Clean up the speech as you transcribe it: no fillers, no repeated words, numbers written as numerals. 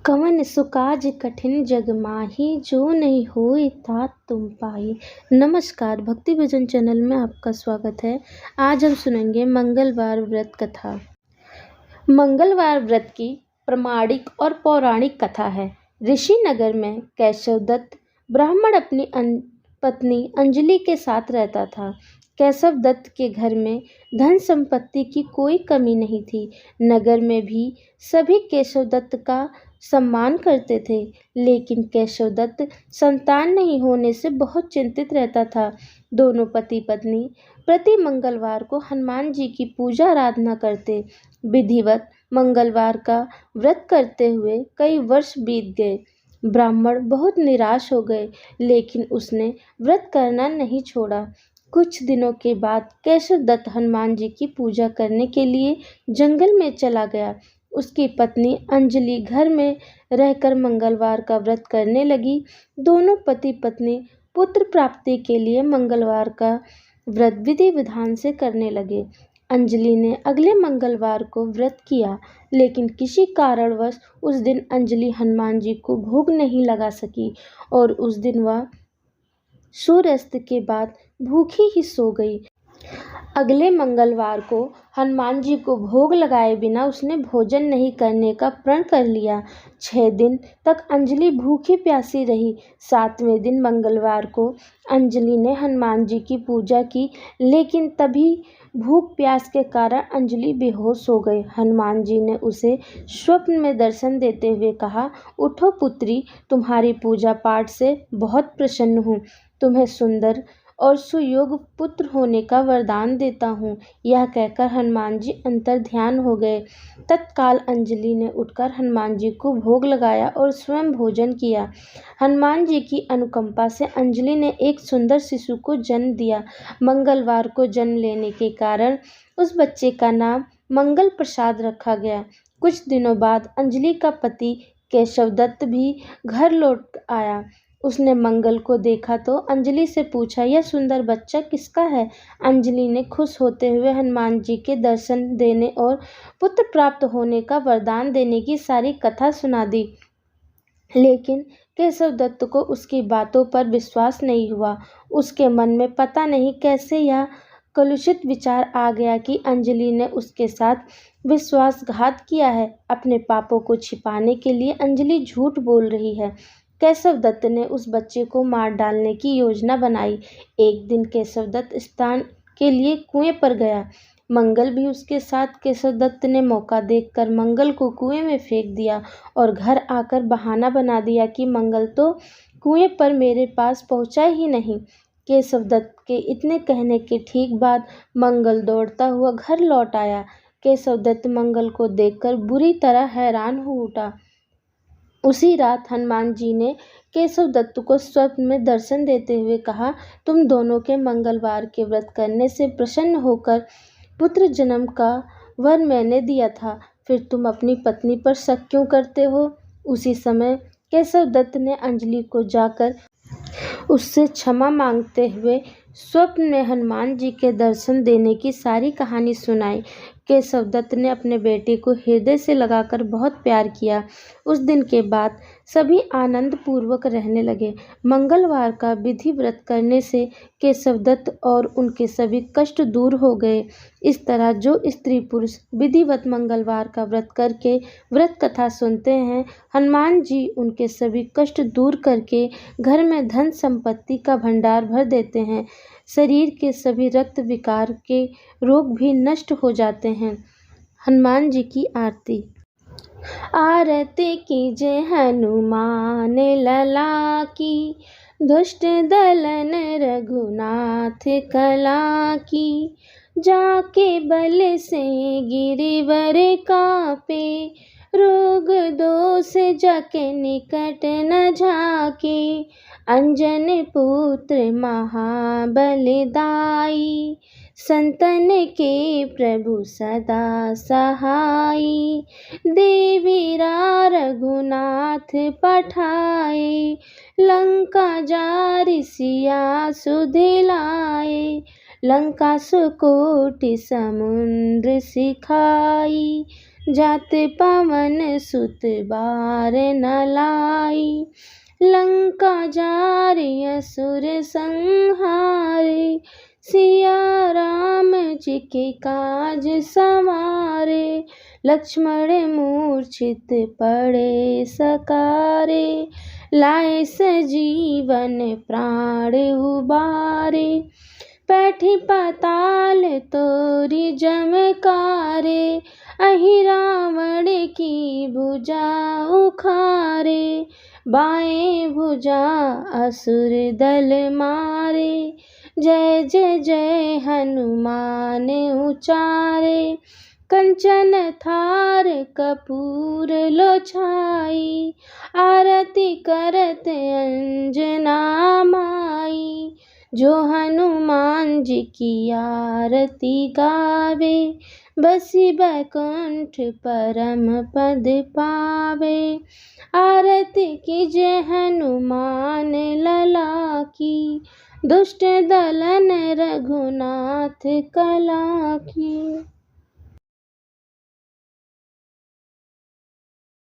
कवन सु काज कठिन जग माही, जो नहीं होए तात तुम पाई। नमस्कार, भक्ति भजन चैनल में आपका स्वागत है। आज हम सुनेंगे मंगलवार व्रत कथा। मंगलवार व्रत की प्रामाणिक और पौराणिक कथा है। ऋषि नगर में केशव दत्त ब्राह्मण अपनी पत्नी अंजलि के साथ रहता था। केशव दत्त के घर में धन संपत्ति की कोई कमी नहीं थी। नगर में भी सभी केशव दत्त का सम्मान करते थे, लेकिन केशव दत्त संतान नहीं होने से बहुत चिंतित रहता था। दोनों पति पत्नी प्रति मंगलवार को हनुमान जी की पूजा आराधना करते। विधिवत मंगलवार का व्रत करते हुए कई वर्ष बीत गए। ब्राह्मण बहुत निराश हो गए, लेकिन उसने व्रत करना नहीं छोड़ा। कुछ दिनों के बाद केशव दत्त हनुमान जी की पूजा करने के लिए जंगल में चला गया। उसकी पत्नी अंजलि घर में रहकर मंगलवार का व्रत करने लगी। दोनों पति पत्नी पुत्र प्राप्ति के लिए मंगलवार का व्रत विधि विधान से करने लगे। अंजलि ने अगले मंगलवार को व्रत किया, लेकिन किसी कारणवश उस दिन अंजलि हनुमान जी को भोग नहीं लगा सकी और उस दिन वह सूर्यास्त के बाद भूखी ही सो गई। अगले मंगलवार को हनुमान जी को भोग लगाए बिना उसने भोजन नहीं करने का प्रण कर लिया। 6 दिन तक अंजलि भूखी प्यासी रही। 7वें दिन मंगलवार को अंजलि ने हनुमान जी की पूजा की, लेकिन तभी भूख प्यास के कारण अंजलि बेहोश हो गई। हनुमान जी ने उसे स्वप्न में दर्शन देते हुए कहा, उठो पुत्री, तुम्हारी पूजा पाठ से बहुत प्रसन्न हूँ। तुम्हें सुंदर और सुयोग्य पुत्र होने का वरदान देता हूँ। यह कहकर हनुमान जी अंतर ध्यान हो गए। तत्काल अंजलि ने उठकर हनुमान जी को भोग लगाया और स्वयं भोजन किया। हनुमान जी की अनुकंपा से अंजलि ने एक सुंदर शिशु को जन्म दिया। मंगलवार को जन्म लेने के कारण उस बच्चे का नाम मंगल प्रसाद रखा गया। कुछ दिनों बाद अंजलि का पति केशव दत्त भी घर लौट आया। उसने मंगल को देखा तो अंजलि से पूछा, यह सुंदर बच्चा किसका है? अंजलि ने खुश होते हुए हनुमान जी के दर्शन देने और पुत्र प्राप्त होने का वरदान देने की सारी कथा सुना दी, लेकिन केशव दत्त को उसकी बातों पर विश्वास नहीं हुआ। उसके मन में पता नहीं कैसे यह कलुषित विचार आ गया कि अंजलि ने उसके साथ विश्वासघात किया है। अपने पापों को छिपाने के लिए अंजलि झूठ बोल रही है। केशव दत्त ने उस बच्चे को मार डालने की योजना बनाई। एक दिन केशव दत्त स्नान के लिए कुएं पर गया। मंगल भी उसके साथ। केशव दत्त ने मौका देखकर मंगल को कुएं में फेंक दिया और घर आकर बहाना बना दिया कि मंगल तो कुएं पर मेरे पास पहुंचा ही नहीं। केशव दत्त के इतने कहने के ठीक बाद मंगल दौड़ता हुआ घर लौट आया। केशव दत्त मंगल को देखकर बुरी तरह हैरान हो उठा। उसी रात हनुमान जी ने केशव दत्त को स्वप्न में दर्शन देते हुए कहा, तुम दोनों के मंगलवार के व्रत करने से प्रसन्न होकर पुत्र जन्म का वर मैंने दिया था, फिर तुम अपनी पत्नी पर शक क्यों करते हो? उसी समय केशव दत्त ने अंजलि को जाकर उससे क्षमा मांगते हुए स्वप्न में हनुमान जी के दर्शन देने की सारी कहानी सुनाई। केशव दत्त ने अपने बेटे को हृदय से लगाकर बहुत प्यार किया। उस दिन के बाद सभी आनंद पूर्वक रहने लगे। मंगलवार का विधि व्रत करने से केशव दत्त और उनके सभी कष्ट दूर हो गए। इस तरह जो स्त्री पुरुष विधिवत मंगलवार का व्रत करके व्रत कथा सुनते हैं, हनुमान जी उनके सभी कष्ट दूर करके घर में धन संपत्ति का भंडार भर देते हैं। शरीर के सभी रक्त विकार के रोग भी नष्ट हो जाते हैं। हनुमान जी की आरती। आरती कीजय हनुमान लला की, दुष्ट दलन रघुनाथ कला की। जाके बल से गिरिवर कापे, रोग दोष जाके निकट न झाके। अंजन पुत्र महाबलदाई, संतन के प्रभु सदा सहाई। देवीरा रघुनाथ पठाए, लंका जारि सिया सुधिलाए। लंका सुकोटि समुद्र सिखाई, जाते पवन सुत बार न लाई। लंका जारे असुर संहारे, सिया राम जी के काज संवारे। लक्ष्मण मूर्छित पड़े सकारे, लाए सजीवन प्राण उबारे। पैठी पाताल तोरी जमकारे, अहि रावण की भुजा उखारे। बाएं भुजा असुर दल मारे, जय जय जय हनुमान उचारे। कंचन थार कपूर लो छाई, आरती करत अंजना माई। जो हनुमान जी की आरती गावे, बसी बैकुंठ परम पद पावे। आरती कीजय हनुमान लला की, दुष्ट दलन रघुनाथ कला की।